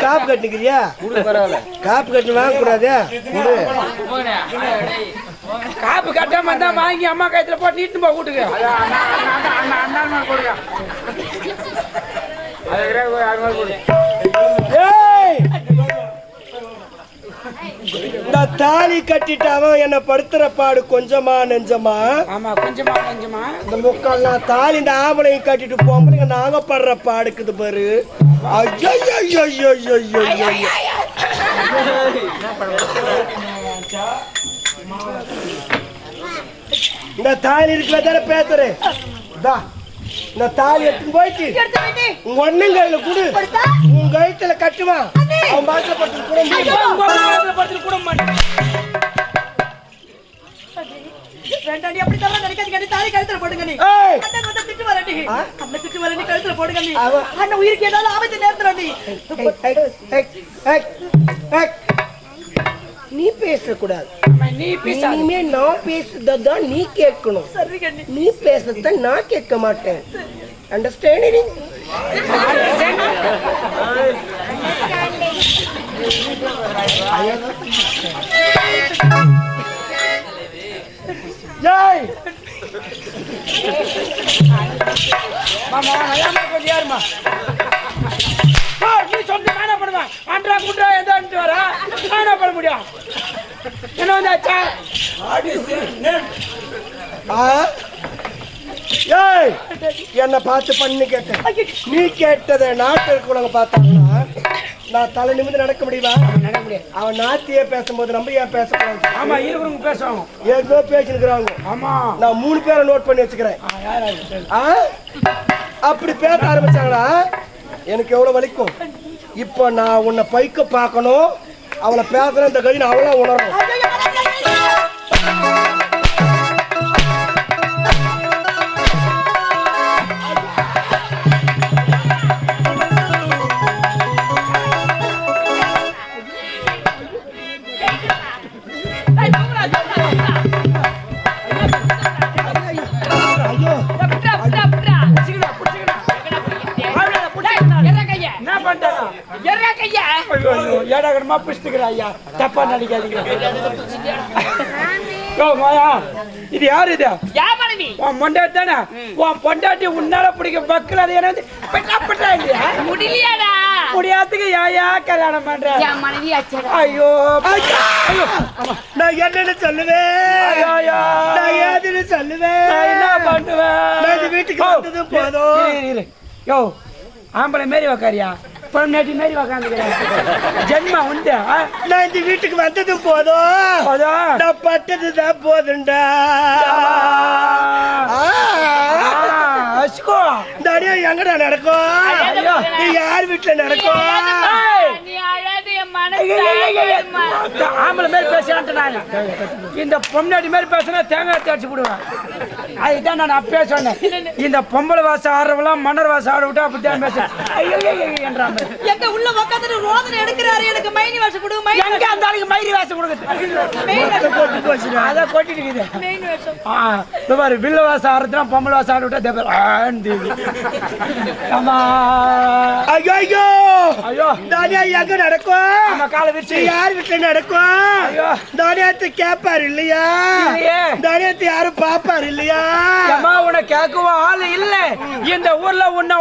காப்பு கட்டுக்கிறியா? காப்பு கட்டு வாங்க கூடாது. காப்பு கட்டாம இருந்தா வாங்கி அம்மா கைத்துல போட்டு நீட்டு போ கூட்டுக்கு. தாலி கட்டிட்டு அவன் என்ன படுத்துற பாடு கொஞ்சமா நெஞ்சமா? ஆமா, கொஞ்சமா நெஞ்சமா. இந்த முக்கால் நான் தாலி இந்த ஆம்பளையும் கட்டிட்டு போம்பளைங்க நாங்க படுற பாடுக்குது பாரு. இந்த தாலி இருக்குல தானே பேசுறேன். இந்த தாலி எடுத்து போயிட்டு உங்க ஒண்ணுங்கள்ல குடு, உங்க கழுத்துல கட்டுமா, அவன் பாட்டில படுத்து கூட மாட்டேன். வேண்டாடி, அப்படி தரலாம் நினைக்காதீங்க. தாலி கழுத்துல போடுங்க. நீ அண்ணன் வந்து திட்டு வரடி, அண்ணன் திட்டு வரடி, கழுத்துல போடுங்க. நீ அண்ணன் உயிருக்கு ஏதாவது ஆபத்து நேரத்துல நீ பேசக்கூடாது. இனிமே நான் பேசுறதான் நீ கேட்கணும். நீ பேசுறத நான் கேட்க மாட்டேன். அண்டர்ஸ்டாண்டிங்? ஜெய் மாமா கொஞ்சம் யாருமா நீ சொல்லி நானே பண்ணுவேன். அன்றா குன்றா எதான்ட்டு வர நானே பண்ண முடியும். என்ன வந்தாச்சா? என்ன பார்த்து பண்ணி கேட்டேன். நீ கேட்டதை நாட்டு கூட பார்த்தாங்கன்னா நான் தலை நிமிந்து நடக்க முடியுமா? நடக்க முடியாது. அவன் நாத்தியே பேசும்போது நம்ம ஏன் பேசக்கூடாது? ஆமா, இருக்கிறவங்க பேசுவாங்க. ஏதோ பேசிருக்கிறாங்க. ஆமா, நான் 3 பேரை நோட் பண்ணி வச்சுக்கிறேன். அப்படி பேச ஆரம்பிச்சாங்களா எனக்கு எவ்வளவு வலிக்கும். இப்போ நான் உன்னை பைக்க பார்க்கணும், அவளை பேசுறேன் இந்த கதி நான் அவளா உணரணும். ஏடாகடமா பிடிச்சிக்கிறா ஐயா, தப்பா நினைக்காதீங்க. இது யாரு? இது உன் பொண்டாட்டி தானே? உன் பொண்டாட்டி உன்னால பிடிக்க பக்கல முடியாதுக்கு யாயா கல்யாணம் பண்ற? ஐயோ நான் என்னன்னு சொல்லுவேன், நான் ஏதுன்னு சொல்லுவேன், என்ன பண்ணுவேன்? வீட்டுக்கு வந்ததும் போதும். யோ, ஆம்பளை மாரி உக்காரியா, பொண்ணாட்டி மாரி உக்காந்துக்கிறேன். ஜென்மா உண்டு. நான் இந்த வீட்டுக்கு வந்ததும் போதும், நான் பட்டதுதான் போதுண்டா. எங்கடா நடக்கும்? நீ யார் வீட்டுல நடக்கும்? ஆம்பளை மாரி பேசுறேன். இந்த பொம்னாடி மாதிரி பேசுனா தேங்காய் தேய்ச்சி விடுவேன். அதுதான் நான் அப்பே சொன்னேன். இந்த பொம்பளை வாசம் ஆடுறவெல்லாம் மன்னர் வாசம் ஆட விட்டா அப்படித்தான் பேசுறேன். எங்க உள்ள உட்காந்துட்டு ரோதனை எடுக்கிறாரு. எனக்கு மைனி வாசம் கொடுங்க. எங்க அந்த ஆளுக்கு மயிரி வாசம் கொடுக்குது. அதான் கொட்டிட்டு இருக்குது. பாரு, வில்ல வாசம் ஆடுறதுனா பொம்பளை வாசம் ஆட விட்டா ஆமா. ஐயோ ஐயோ ஐயோ, தானியா எங்க நடக்கும்? நம்ம காலை விரிச்சு யார் வீட்டுல நடக்கும்? தானியாத்தை கேட்பாரு இல்லையா? தானியாத்தை யாரும் பாப்பாரு இல்லையா? உன்னை கேட்கவும் ஆளு இல்ல இந்த ஊர்ல. உன்ன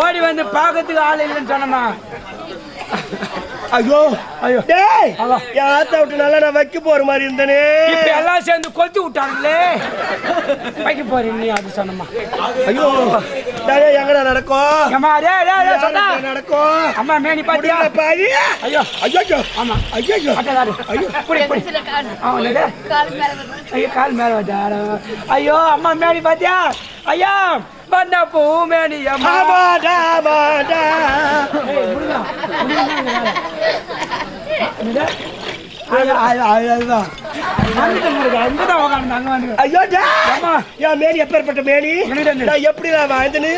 ஓடி வந்து பாக்கிறதுக்கு ஆள் இல்லைன்னு சொன்னமா? ஐயோ ஐயோ, டேய் யாத்த விட்டு நல்லா நான் வைக்க போற மாதிரி இருந்தனே. இப்ப எல்லாம் சேர்ந்து கொத்தி விட்டாங்களே. வைக்க போறேன் நீ அது சொன்னமா? ஐயோ, டேய் எங்கடா நடக்கும்? அம்மா டேய் டேய் சொன்னா நடக்கும். அம்மா மேனி பாத்தியா? பாதி. ஐயோ ஐயோ, ஆமா ஐயோ அட்டகாரு. ஐயோ புடி புடி. அவனே கால் மேல வந்து. ஐயோ கால் மேல வந்தாரு. ஐயோ அம்மா மேனி பாத்தியா? ஐயா பண்ண பூ மேனி அம்மா. ஆமாடா ஆமாடா. ஏய் முடியா மேனி எப்பேற்பட்ட மேனி? எப்படி நான் வாழ்ந்தனு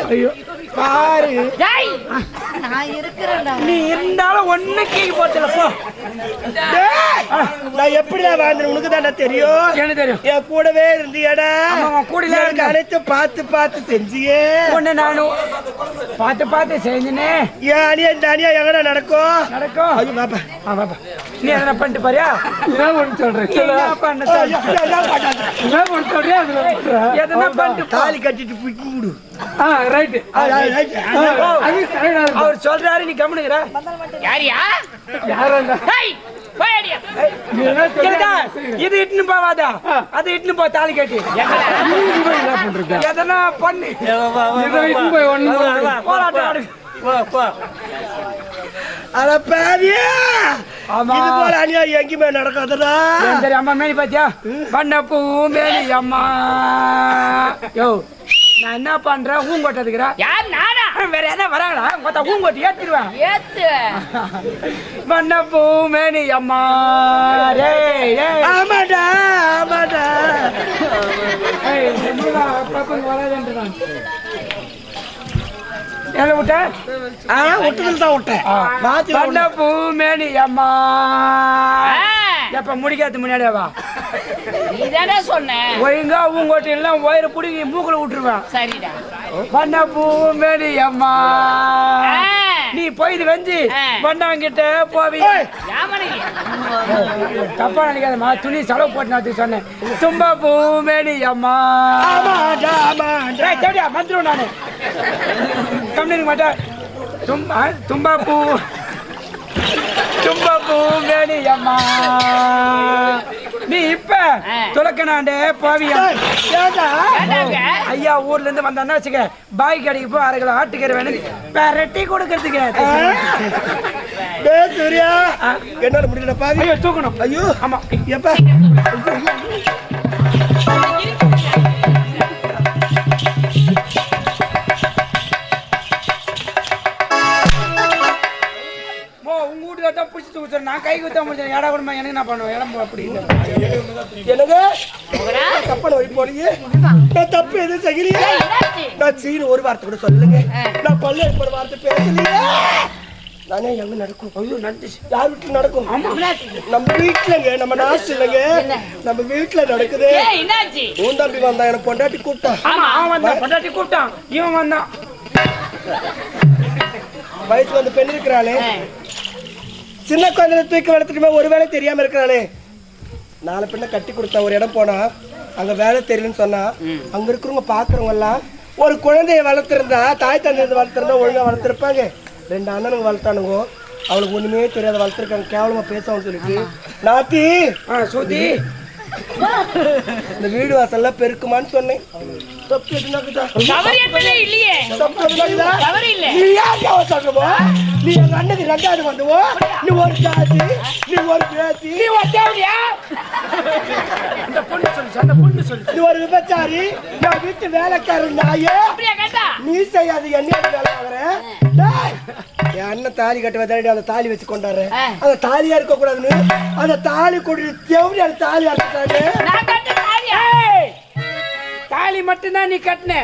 பாரு. நான் இருக்கிறேன்டா. நீ இருந்தாலும் ஒண்ணு கீழே போச்சல போ. டேய், நான் எப்படிடா வாழ்ந்தேன் உனக்கு தானே தெரியும். எனக்கு தெரியும். என் கூடவே இருந்தியடா. ஆமா, கூடவே எனக்கு அனைத்தும் பார்த்து பார்த்து செஞ்சியே. ஒண்ணு நானும் பார்த்து செஞ்சுனே. ஏன் அணியா இந்த அணியா எங்கடா நடக்கும்? நடக்கும். ஐயோ பாப்பா. பாப்பா நீ எதனா பண்ணிட்டு பாரியா? எதனா பண்ணிட்டு தாலி கட்டிட்டு பிடிச்சி விடு. அவர் சொல்றாரு நீ கம்முனுக்குற. இது இட்டுன்னு போவாதா? அது இட்டுன்னு போ தாலி கட்டி. எதனா பண்ணு போராட்டம் ஆடு. அட பாவியா, ஆமா. இது போல அநியாயம் எங்கேயுமே நடக்காதடா. சரி அம்மா மேனி பாத்தியா? பண்ண பூ மேனி அம்மா. யோ நான் என்ன பண்றேன்? ஊங்கொட்டதுக்குறா யார்? நானா? வேற எதாவது வராங்களா? மொத்த ஊங்கொட்டி ஏத்திடுவேன். பண்ண பூ மேனி அம்மா. ஆமாடா ஆமாடா. என்ன விட்ட? விட்டதில் தான் விட்டேன். பண்ண பூ மேனி அம்மா. எப்ப முடிக்காது முன்னாடியாவா? நீதானே சொன்ன. ஒழுங்கா ஊங்கோட்டி எல்லாம் ஒயரை பிடிங்கி மூக்குல விட்டுருவேன். சரிடா. பண்ண பூ மேனி அம்மா. நீ போயிது வெஞ்சி பண்ணாங்கிட்ட போவி. தப்பா நினைக்காதம்மா, துணி செலவு போட்டு நான் சொன்னேன். தும்பா பூ மேனி அம்மா. வந்துடும் நானு கம்மிக்க மாட்டேன். தும்பா பூ மேனி அம்மா. நீ இப்ப துலக்கணாண்டே போவியா? ஐயா ஊர்ல இருந்து வந்தான்னா வச்சுக்க, பாய் கடைக்கு போய் 1/2 கிலோ ஆட்டுக்கறி வேணும் பெரட்டி கொடுக்கறதுக்கு. சூர்யா என்னால முடியல பாவி. ஐயோ தூக்கணும். ஐயோ ஆமா எப்ப உங்க வீட்டுல தான் பிடிச்சி தூக்க நான் கை குத்த முடிச்சேன். ஏடா கூட எனக்கு நான் பண்ணுவேன். இடம் அப்படி எனக்கு தப்பான வழி போறீங்க. நான் தப்பு எதுவும் செய்யலையே. நான் சீன ஒரு வார்த்தை கூட சொல்லுங்க. நான் பல்ல ஒரு வார்த்தை பேசலையே. நானே எங்க நடக்கும்? ஐயோ நடந்துச்சு. யார் வீட்டுல நடக்கும்? நம்ம வீட்டுலங்க, நம்ம நாட்டு இல்லைங்க, நம்ம வீட்டுல நடக்குது. உன் தம்பி வந்தான், எனக்கு பொண்டாட்டி கூப்பிட்டான். அவன் வந்தான், பொண்டாட்டி கூப்பிட்டான். இவன் வந்தான். வயசுல வந்து பெண் இருக்கிறாளே, சின்ன குழந்தைல தூக்கி வளர்த்துட்டுமே ஒரு வேலை தெரியாம இருக்கிறாளே. 4 பெண்ணை கட்டி கொடுத்தா ஒரு இடம் போனா அங்க வேலை தெரியலன்னு சொன்னா அங்க இருக்கிறவங்க பாக்குறவங்க எல்லாம் ஒரு குழந்தைய வளர்த்திருந்தா, தாய் தந்தை வளர்த்திருந்தா ஒழுங்கா வளர்த்திருப்பாங்க. 2 அண்ணனுங்க வளர்த்தானுங்க, அவளுக்கு ஒண்ணுமே தெரியாத வளர்த்திருக்காங்க. கேவலமா பேசவும் சொல்லிட்டு நாத்தி சுத்தி இந்த வீடு வாசல்லாம் பெருக்குமான்னு சொன்னேன். தப்பு எதுனாக்குதா? இல்லையே. தப்பு எதுனாக்குதா? இல்ல. நீ யாருக்கு அவ சொல்லுவோ? நீ எங்க அண்ணனுக்கு 2வது வந்துவோ. நீ ஒரு ஜாதி, நீ ஒரு பேசி, நீ ஒரு தேவடியா? அந்த பொண்ணு சொல்லு, அந்த பொண்ணு சொல்லு. நீ ஒரு விபச்சாரி, நான் வீட்டு வேலைக்காரன் நாயே. அப்படியே கேட்டா நீ செய்யாது என்ன வேலை ஆகுற? டேய், என் அண்ணன் தாலி கட்ட வந்தாடி அந்த தாலி வச்சு கொண்டாரு. அந்த தாலியா இருக்க கூடாதுன்னு அந்த தாலி கொண்டு தேவடி அந்த தாலி அறுத்தாரு. நான் கட்ட தாலியா? தாலி மட்டும்தான் நீ கட்டின,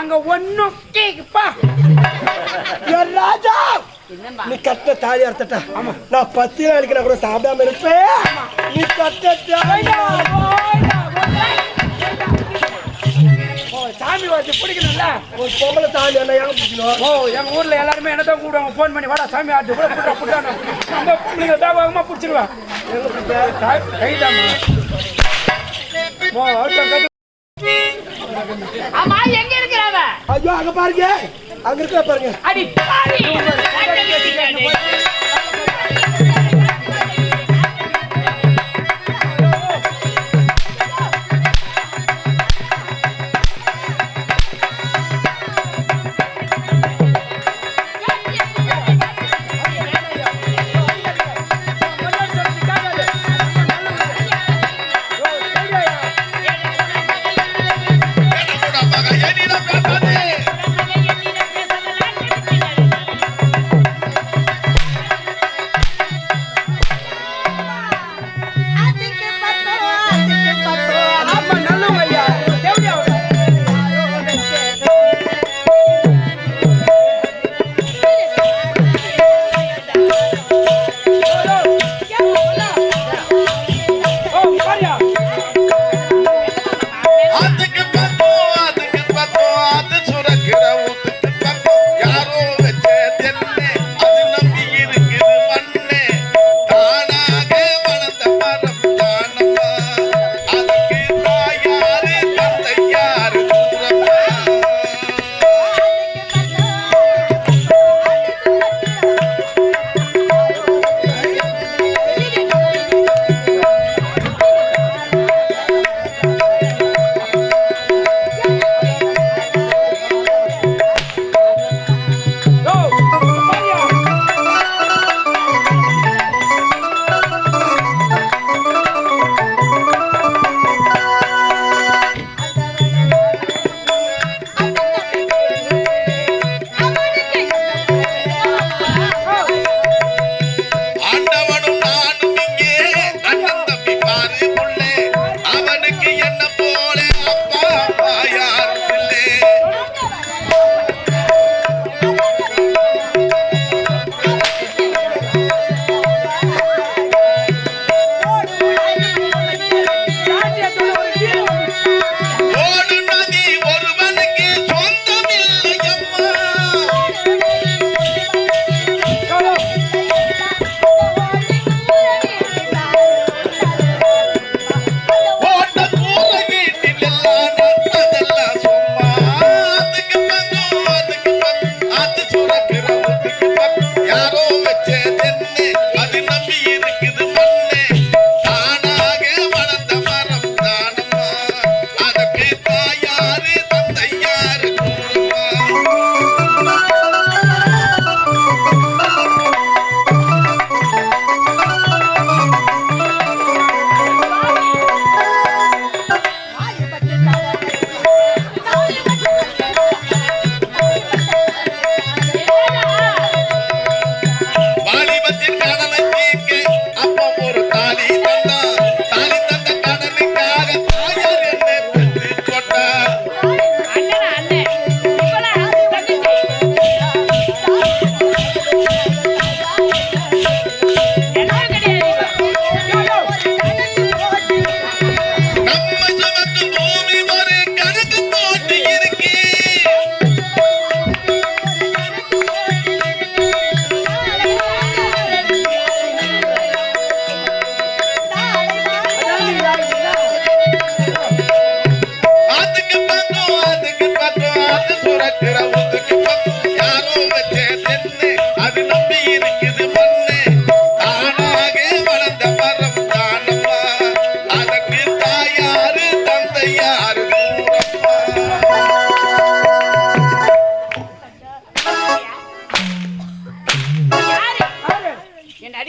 அங்க ஒன்னும் கேக்குப்பா. ராஜா நீ கட்ட தாலி அறுத்தட்டா. நான் 10 நாளைக்கு நான் கூட சாப்பிடாம இருப்பேன். நீ கட்ட சாமி வச்சு பிடிக்கணும்ல. ஒரு பொம்பளை தாலி என்ன ஏன் பிடிக்கணும்? ஓ எங்க ஊர்ல எல்லாருமே என்னதான் கூடுவாங்க. போன் பண்ணி வாடா சாமி ஆட்டு கூட புட்டா புட்டானு நம்ம பிள்ளைங்க தாபகமா பிடிச்சிருவேன். கைதாமா ஆமா எங்க இருக்கிறவ? ஐயோ அங்க பாருங்க, அங்க இருக்க பாருங்க. அடி பாவி.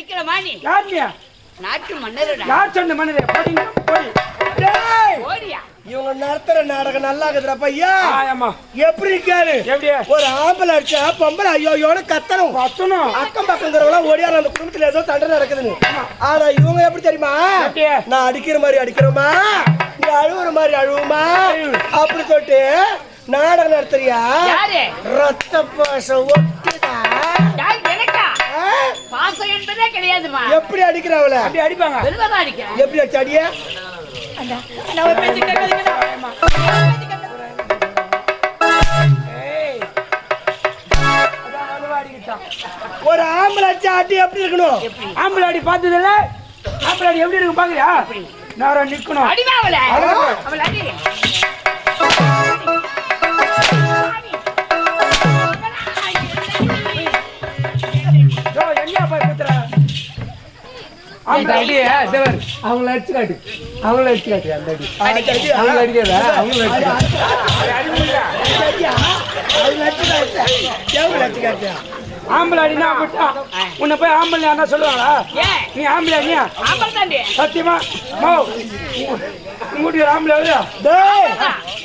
நடிக்கிறமா நீ யார் நீ நாட்டு மன்னருடா யார் சொன்ன மன்னரே போடிங்க போடி டேய் ஓடியா இவங்க நடத்துற நாடகம் நல்லா இருக்குதுடா பையா ஆமா எப்படி இருக்காரு எப்படி ஒரு ஆம்பளை அடிச்சா பொம்பளை ஐயோயோன்னு கத்தணும் பத்தணும் அக்கம் பக்கங்கிறவங்களாம் ஓடியாரு அந்த குடும்பத்துல ஏதோ சண்டை நடக்குதுன்னு ஆனா இவங்க எப்படி தெரியுமா எப்படி? நான் அடிக்கிற மாதிரி அடிக்கிறோமா நீ அழுவுற மாதிரி அழுவுமா அப்படி சொல்லிட்டு நாடகம் நடத்துறியா யாரு ரத்த பாசம் ஒட்டுதா யார் எனக்கா ஆ? பாசம் என்பதே கிடையாதுமா எப்படி அடிக்கிற அவளை அப்படி அடிப்பாங்க வெறுவதா அடிக்கிறேன் எப்படி அடிச்ச அடிய நான் ஒரு பேச்சு கேட்காதீங்க ஏய் அதான் அழுவா அடிக்கிட்டான் ஒரு ஆம்பளை அடிச்சா அடி எப்படி இருக்கணும் ஆம்பளை அடி பார்த்தது இல்ல ஆம்பளை அடி எப்படி இருக்கு பாக்குறியா நேரம் நிக்கணும் அடிமா அவளை அவளை அடி யோ எங்க போய் குத்துற ஆம்பளை அடி தேவர் அவங்கள அடிச்சு காட்டு அவங்கள அடிச்சு காட்டு அந்த அடி அவங்கள அடிக்கல அவங்கள அடிச்சு ஆம்பளை அடினா விட்டா உன்னை போய் ஆம்பளை அண்ணா சொல்லுவாங்களா ஏன் நீ ஆம்பளை அண்ணியா ஆம்பளை தாண்டி சத்தியமா மோ உங்களுடைய ஆம்பளை அவரியா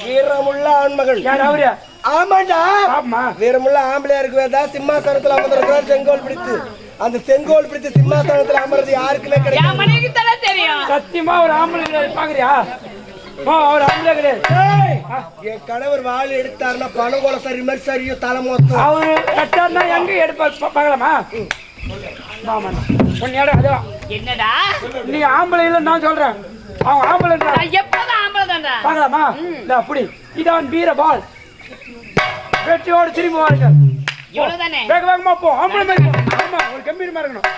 வீரமுள்ள ஆண்மகள் யார் அவரியா ஆமாண்டா ஆமா வீரமுள்ள ஆம்பளையா இருக்குவேதா சிம்மாசனத்துல அமர்ந்திருக்கிறார் செங்கோல் பிடித்து அந்த செங்கோல் பிடித்து சிம்மாசனத்துல அமர்றது யாருக்குமே என் கிடையாது மனைவிக்கு தானே தெரியும் சத்தியமா ஒரு ஆம்பளை கிடையாது பாக்குறியா ஓ அவர் ஆம்பளை கிடையாது ஏய், என் கணவர் வாள் எடுத்தாருன்னா பணங்கோல சரி மாதிரி சரியும் தலை மொத்தம் அவரு கட்டார்னா எங்க எடுப்பா பார்க்கலாமா மாமா உன் இடம் அதுவா என்னடா நீ ஆம்பளை இல்ல நான் சொல்றேன் அவன் ஆம்பளை நான் எப்பதான் ஆம்பளை தான்டா பார்க்கலாமா இல்ல அப்படி இதான் வீர பால் வெற்றியோடு திரும்பி வாருங்க இவ்வளவுதானே வேக வேகமா போ ஆம்பளை மாதிரி போ. ஆமா ஒரு கம்பீரமா இருக்கணும்